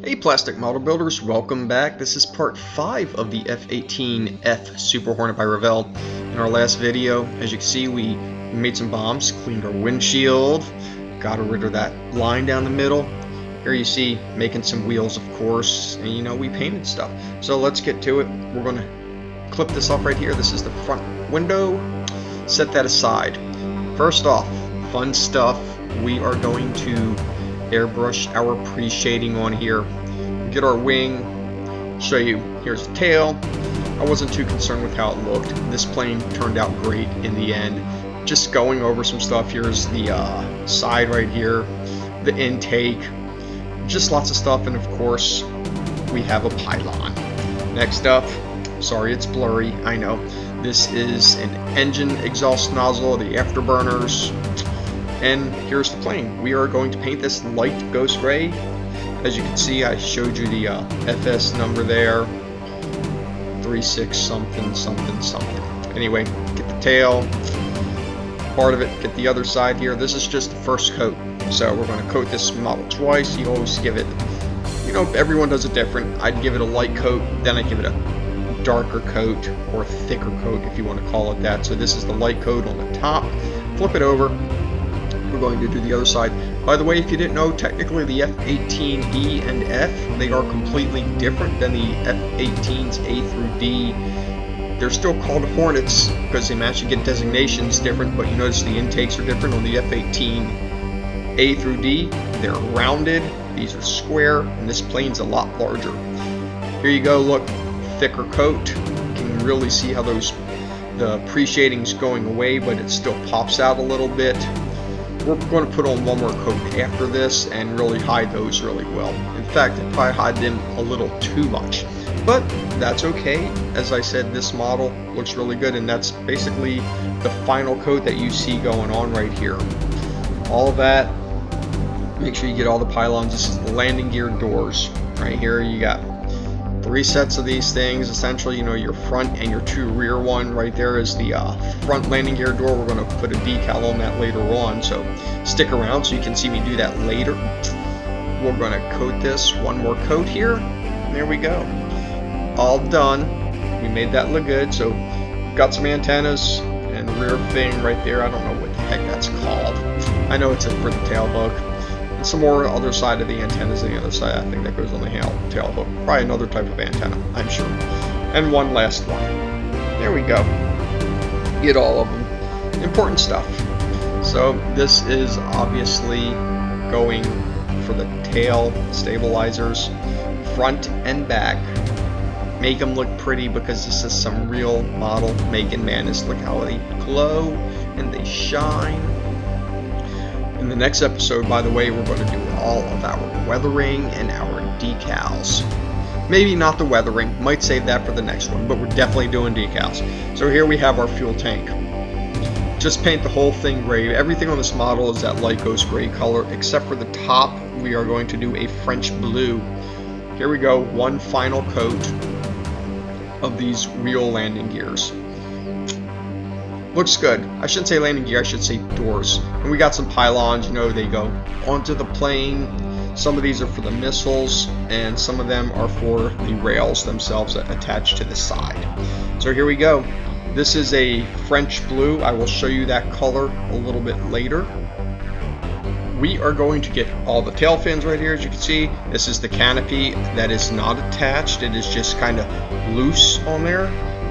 Hey plastic model builders, welcome back. This is part 5 of the F-18F Super Hornet by Revell. In our last video, as you can see, we made some bombs, cleaned our windshield, got rid of that line down the middle. Here you see making some wheels, of course, and we painted stuff. So let's get to it. We're going to clip this off right here. This is the front window. Set that aside. First off, fun stuff. We are going to airbrush our pre-shading on here. Get our wing, show you, here's the tail. I wasn't too concerned with how it looked. This plane turned out great in the end. Just going over some stuff. Here's the side right here, the intake, just lots of stuff, and of course we have a pylon. Next up, sorry it's blurry, I know. This is an engine exhaust nozzle, the afterburners. And here's the plane. We are going to paint this light ghost gray. As you can see, I showed you the FS number there, 36 something something something. Anyway, get the tail, part of it, get the other side here. This is just the first coat. So we're going to coat this model twice. You always give it, everyone does it different. I'd give it a light coat, then I'd give it a darker coat or thicker coat if you want to call it that. So this is the light coat on the top. Flip it over. We're going to do the other side. By the way, if you didn't know, technically the F-18E and F, they are completely different than the F-18s A through D. They're still called Hornets because they actually get designations different, but you notice the intakes are different. On the F-18 A through D, they're rounded, these are square, and this plane's a lot larger. Here you go, look, thicker coat. You can really see how the pre-shading's going away, but it still pops out a little bit. We're going to put on one more coat after this and really hide those really well. In fact, I probably hide them a little too much. But that's okay. As I said, this model looks really good, and that's basically the final coat that you see going on right here. All of that, make sure you get all the pylons. This is the landing gear doors. Right here you got 3 sets of these things. Essentially, your front and your 2 rear one. Right there is the front landing gear door. We're going to put a decal on that later on, so stick around so you can see me do that later. We're going to coat this, one more coat here, and there we go. All done. We made that look good. So got some antennas and the rear thing right there. I don't know what the heck that's called. I know it's for the tail hook. And some more other side of the antennas on the other side. I think that goes on the tail hook. Probably another type of antenna, I'm sure. And one last one. There we go. Get all of them. Important stuff. So this is obviously going for the tail stabilizers, front and back. Make them look pretty because this is some real model making madness. Look how they glow and they shine. In the next episode, by the way, we're going to do all of our weathering and our decals. Maybe not the weathering, might save that for the next one, but we're definitely doing decals. So here we have our fuel tank. Just paint the whole thing gray. Everything on this model is that light ghost gray color, except for the top. We are going to do a French blue. Here we go, one final coat of these real landing gears. Looks good. I shouldn't say landing gear, I should say doors. And we got some pylons, they go onto the plane. Some of these are for the missiles, and some of them are for the rails themselves that attach to the side. So here we go. This is a French blue. I will show you that color a little bit later. We are going to get all the tail fins right here. As you can see, this is the canopy that is not attached. It is just kind of loose on there.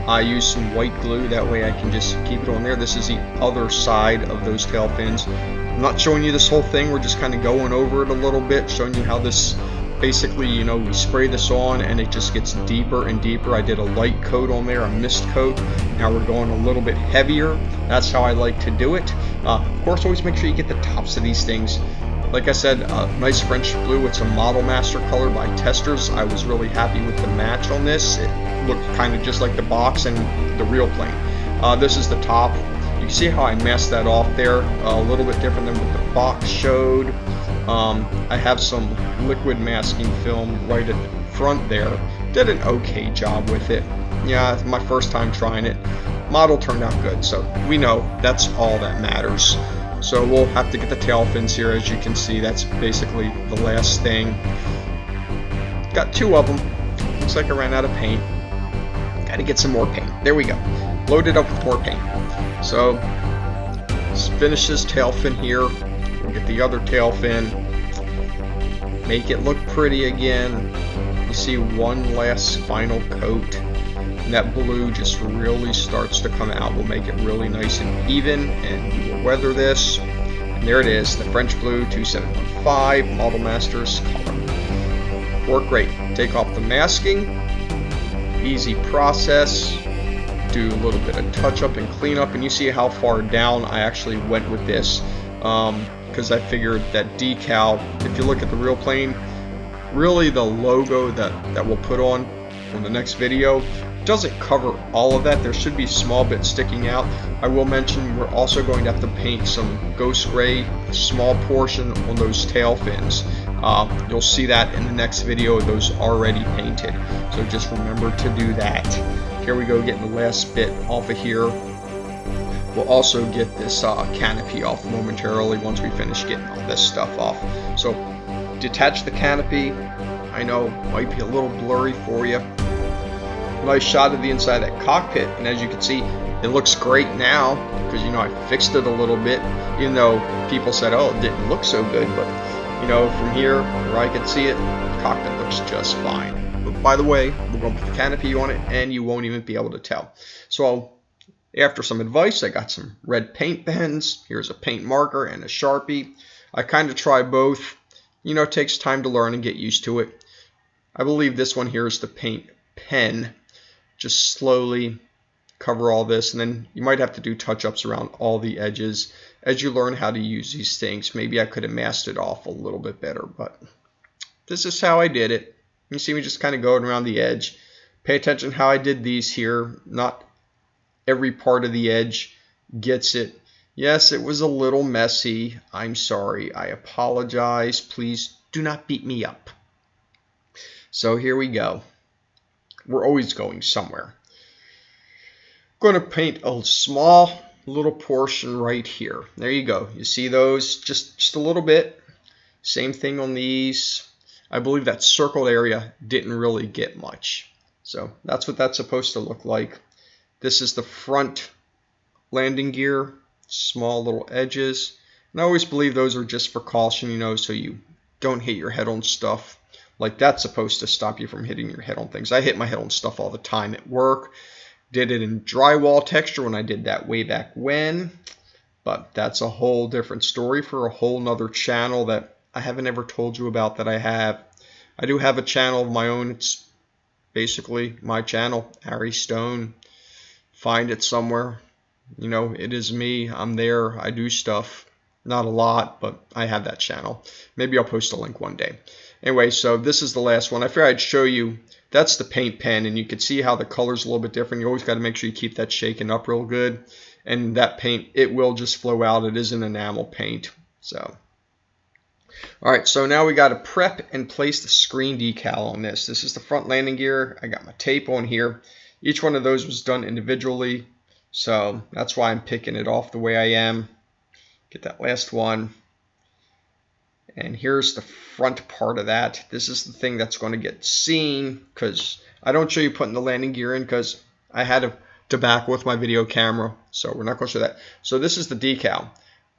I use some white glue, that way I can just keep it on there. This is the other side of those tail fins. I'm not showing you this whole thing, we're just kind of going over it a little bit, showing you how this basically, we spray this on and it just gets deeper and deeper. I did a light coat on there, a mist coat. Now we're going a little bit heavier. That's how I like to do it. Of course, always make sure you get the tops of these things. Like I said, nice French blue. It's a Model Master color by Testors. I was really happy with the match on this. It looked kind of just like the box and the real plane. This is the top. You can see how I masked that off there. A little bit different than what the box showed. I have some liquid masking film right at the front there. Did an okay job with it. Yeah, it's my first time trying it. Model turned out good, so we know that's all that matters. So we'll have to get the tail fins here. As you can see, that's basically the last thing. got 2 of them. Looks like I ran out of paint. Gotta get some more paint. There we go. Load it up with more paint. So let's finish this tail fin here. We'll get the other tail fin. Make it look pretty again. You see one last final coat. And that blue just really starts to come out. We'll make it really nice and even, and we will weather this. And there it is, the French Blue 2715 Model Masters color. Worked great. Take off the masking. Easy process. Do a little bit of touch up and clean up, and you see how far down I actually went with this, because I figured that decal, if you look at the real plane, really the logo that we'll put on the next video doesn't cover all of that. There should be small bits sticking out. I will mention we're also going to have to paint some ghost gray, a small portion on those tail fins. You'll see that in the next video, those already painted. So just remember to do that. Here we go, getting the last bit off of here. We'll also get this canopy off momentarily once we finish getting all this stuff off. So detach the canopy. I know might be a little blurry for you. Nice shot of the inside of that cockpit, and as you can see, it looks great now because, you know, I fixed it a little bit, even though people said, oh, it didn't look so good. But, you know, from here where I can see it, the cockpit looks just fine. But by the way, we're going to put the canopy on it and you won't even be able to tell. So after some advice, I got some red paint pens. Here's a paint marker and a Sharpie. I kind of try both. You know, it takes time to learn and get used to it. I believe this one here is the paint pen. Just slowly cover all this, and then you might have to do touch-ups around all the edges as you learn how to use these things. Maybe I could have masked it off a little bit better, but this is how I did it. You see me just kind of going around the edge. Pay attention how I did these here. Not every part of the edge gets it. Yes, it was a little messy. I'm sorry. I apologize. Please do not beat me up. So here we go. We're always going somewhere. I'm going to paint a small little portion right here. There you go. You see those? Just a little bit. Same thing on these. I believe that circled area didn't really get much. So that's what that's supposed to look like. This is the front landing gear. Small little edges. And I always believe those are just for caution, you know, so you don't hit your head on stuff. Like that's supposed to stop you from hitting your head on things. I hit my head on stuff all the time at work. Did it in drywall texture when I did that way back when. But that's a whole different story for a whole nother channel that I haven't ever told you about that I have. I do have a channel of my own. It's basically my channel, Harry Stone. Find it somewhere. You know, it is me. I'm there. I do stuff. Not a lot, but I have that channel. Maybe I'll post a link one day. Anyway, so this is the last one. I figured I'd show you. That's the paint pen, and you can see how the color's a little bit different. You always got to make sure you keep that shaken up real good. And that paint, it will just flow out. It is an enamel paint. So, all right, so now we got to prep and place the screen decal on this. This is the front landing gear. I got my tape on here. Each one of those was done individually. So that's why I'm picking it off the way I am. Get that last one. And here's the front part of that. This is the thing that's going to get seen because I don't show you putting the landing gear in because I had a tobacco with my video camera. So we're not going to show that. So this is the decal.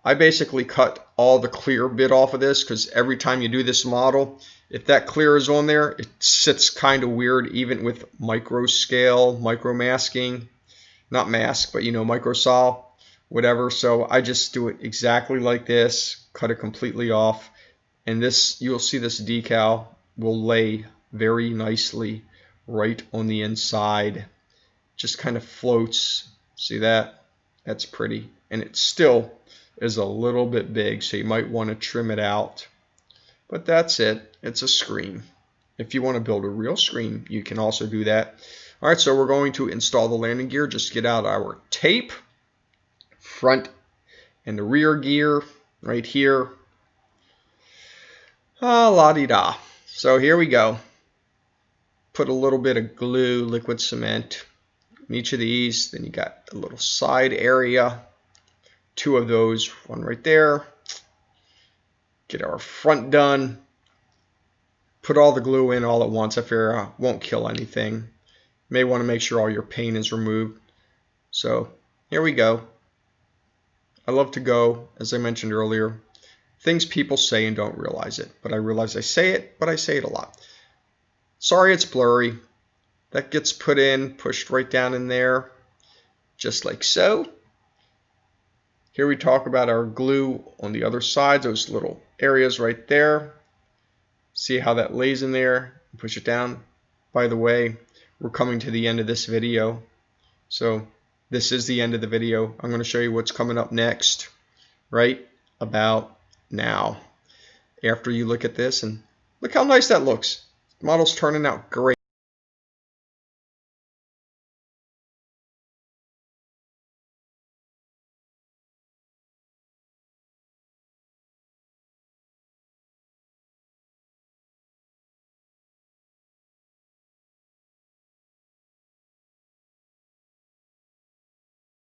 I basically cut all the clear bit off of this because every time you do this model, if that clear is on there, it sits kind of weird even with micro scale, micro masking. Not mask, but you know, micro saw, whatever. So I just do it exactly like this, cut it completely off. And this, you'll see this decal will lay very nicely right on the inside. Just kind of floats. See that? That's pretty. And it still is a little bit big, so you might want to trim it out. But that's it. It's a screen. If you want to build a real screen, you can also do that. All right, so we're going to install the landing gear. Just get out our tape, front and the rear gear right here. La-di-da. So here we go. Put a little bit of glue, liquid cement in each of these. Then you got a little side area. 2 of those, one right there. Get our front done. put all the glue in all at once. I figure won't kill anything. You may want to make sure all your paint is removed. So here we go. I love to go, as I mentioned earlier, things people say and don't realize it. But I realize I say it, but I say it a lot. Sorry it's blurry. That gets put in, pushed right down in there, just like so. Here we talk about our glue on the other side, those little areas right there. See how that lays in there, push it down. By the way, we're coming to the end of this video. So this is the end of the video. I'm going to show you what's coming up next, right about now. After you look at this, and look how nice that looks. The model's turning out great.